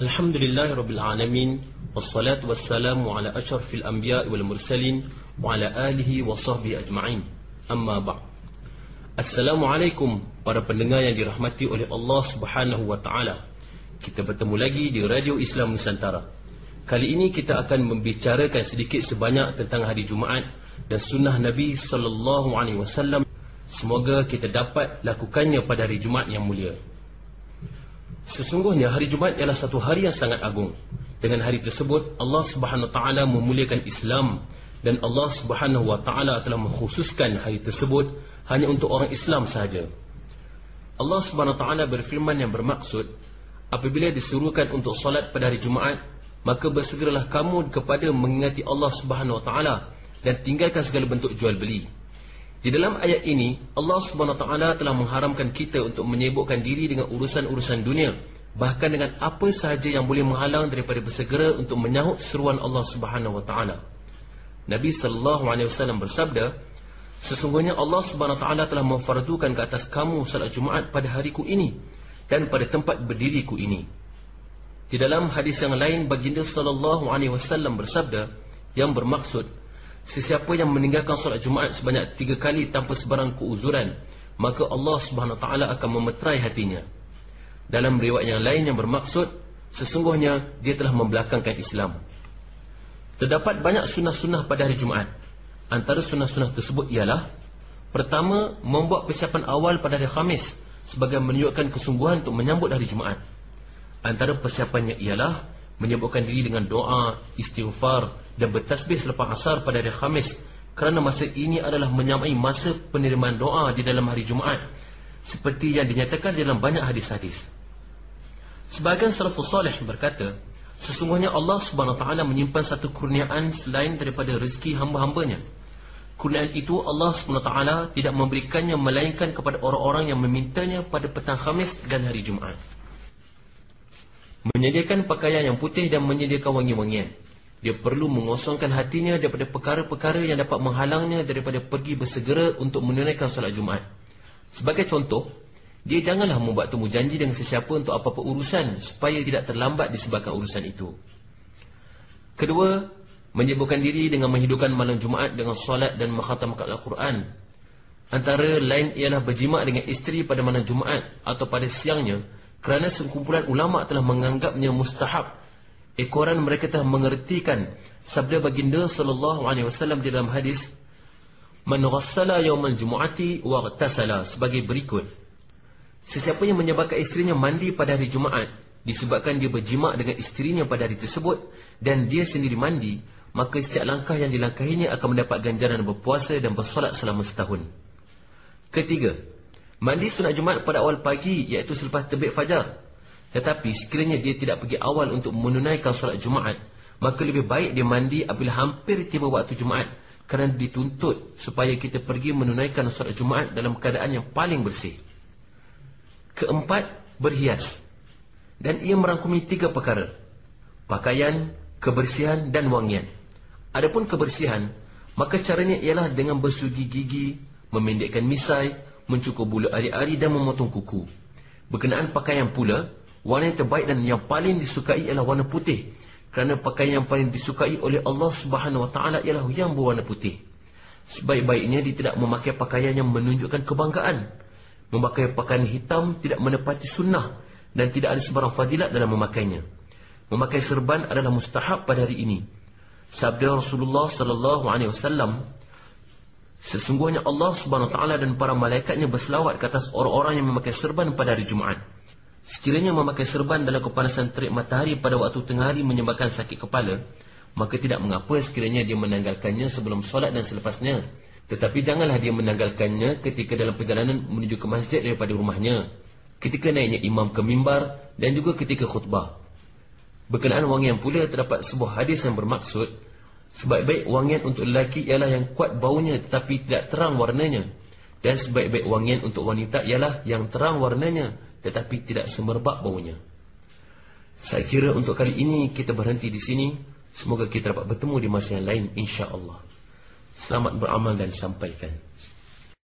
Alhamdulillahirrabbilalamin. Wassalatu wassalamu ala asyrafil anbiya wal mursalin wa ala alihi wa sahbihi ajma'in. Amma ba'd. Assalamualaikum para pendengar yang dirahmati oleh Allah Subhanahu wa taala. Kita bertemu lagi di Radio Islam Nusantara. Kali ini kita akan membicarakan sedikit sebanyak tentang hari Jumaat dan sunnah Nabi sallallahu alaihi wasallam. Semoga kita dapat lakukannya pada hari Jumaat yang mulia. Sesungguhnya hari Jumaat ialah satu hari yang sangat agung. Dengan hari tersebut Allah Subhanahu wa taala memuliakan Islam, dan Allah Subhanahu wa taala telah mengkhususkan hari tersebut hanya untuk orang Islam sahaja. Allah Subhanahu wa taala berfirman yang bermaksud, apabila disuruhkan untuk solat pada hari Jumaat, maka bersegeralah kamu kepada mengingati Allah Subhanahu wa taala dan tinggalkan segala bentuk jual beli. Di dalam ayat ini Allah Subhanahu wa taala telah mengharamkan kita untuk menyibukkan diri dengan urusan-urusan dunia, bahkan dengan apa sahaja yang boleh menghalang daripada bersegera untuk menyahut seruan Allah Subhanahu wa taala. Nabi sallallahu alaihi wasallam bersabda, sesungguhnya Allah Subhanahu wa taala telah memfardukan ke atas kamu salat Jumaat pada hariku ini dan pada tempat berdiriku ini. Di dalam hadis yang lain baginda sallallahu alaihi wasallam bersabda yang bermaksud, sesiapa yang meninggalkan solat Jumaat sebanyak 3 kali tanpa sebarang keuzuran, maka Allah Subhanahu wa taala akan memeterai hatinya. Dalam riwayat yang lain yang bermaksud, sesungguhnya dia telah membelakangkan Islam. Terdapat banyak sunnah-sunnah pada hari Jumaat. Antara sunnah-sunnah tersebut ialah: pertama, membuat persiapan awal pada hari Khamis sebagai menunjukkan kesungguhan untuk menyambut hari Jumaat. Antara persiapannya ialah menyibukkan diri dengan doa, istighfar dan bertasbih selepas asar pada hari Khamis, kerana masa ini adalah menyamai masa penerimaan doa di dalam hari Jumaat, seperti yang dinyatakan dalam banyak hadis-hadis. Sebahagian salafus salih berkata, sesungguhnya Allah Subhanahu wa taala menyimpan satu kurniaan selain daripada rezeki hamba-hambanya. Kurniaan itu Allah Subhanahu wa taala tidak memberikannya melainkan kepada orang-orang yang memintanya pada petang Khamis dan hari Jumaat. Menyediakan pakaian yang putih dan menyediakan wangi-wangian. Dia perlu mengosongkan hatinya daripada perkara-perkara yang dapat menghalangnya daripada pergi bersegera untuk menunaikan solat Jumaat. Sebagai contoh, dia janganlah membuat temu janji dengan sesiapa untuk apa-apa urusan supaya tidak terlambat disebabkan urusan itu. Kedua, menyibukkan diri dengan menghidupkan malam Jumaat dengan solat dan mengkhatamkan Al-Quran. Antara lain ialah berjima' dengan isteri pada malam Jumaat atau pada siangnya, kerana sekumpulan ulama' telah menganggapnya mustahab. Ekoran mereka telah mengertikan sabda baginda sallallahu alaihi wasallam di dalam hadis, man ghassala yaumal jumu'ati wa ghtasala, sebagai berikut: sesiapa yang menyebabkan isterinya mandi pada hari Jumaat disebabkan dia berjima' dengan isterinya pada hari tersebut dan dia sendiri mandi, maka setiap langkah yang dilangkahinya akan mendapat ganjaran berpuasa dan bersolat selama setahun. Ketiga, mandi sunat Jumaat pada awal pagi, iaitu selepas terbit fajar. Tetapi sekiranya dia tidak pergi awal untuk menunaikan solat Jumaat, maka lebih baik dia mandi apabila hampir tiba waktu Jumaat, kerana dituntut supaya kita pergi menunaikan solat Jumaat dalam keadaan yang paling bersih. Keempat, berhias. Dan ia merangkumi 3 perkara: pakaian, kebersihan dan wangian. Adapun kebersihan, maka caranya ialah dengan bersugi gigi, memendekkan misai, mencukur bulu ari-ari dan memotong kuku. Berkenaan pakaian pula, warna yang terbaik dan yang paling disukai ialah warna putih, kerana pakaian yang paling disukai oleh Allah Subhanahu wa taala ialah yang berwarna putih. Sebaik-baiknya dia tidak memakai pakaian yang menunjukkan kebanggaan. Memakai pakaian hitam tidak menepati sunnah dan tidak ada sebarang fadilat dalam memakainya. Memakai serban adalah mustahab pada hari ini. Sabda Rasulullah sallallahu alaihi wasallam, sesungguhnya Allah Subhanahu wa taala dan para malaikatnya berselawat ke atas orang-orang yang memakai serban pada hari Jumaat. Sekiranya memakai serban dalam kepanasan terik matahari pada waktu tengah hari menyebabkan sakit kepala, maka tidak mengapa sekiranya dia menanggalkannya sebelum solat dan selepasnya. Tetapi janganlah dia menanggalkannya ketika dalam perjalanan menuju ke masjid daripada rumahnya, ketika naiknya imam ke mimbar dan juga ketika khutbah. Berkenaan wangian pula, terdapat sebuah hadis yang bermaksud, sebaik-baik wangian untuk lelaki ialah yang kuat baunya tetapi tidak terang warnanya, dan sebaik-baik wangian untuk wanita ialah yang terang warnanya tetapi tidak semerbak baunya. Saya kira untuk kali ini kita berhenti di sini. Semoga kita dapat bertemu di masa yang lain, insya-Allah. Selamat beramal dan sampaikan.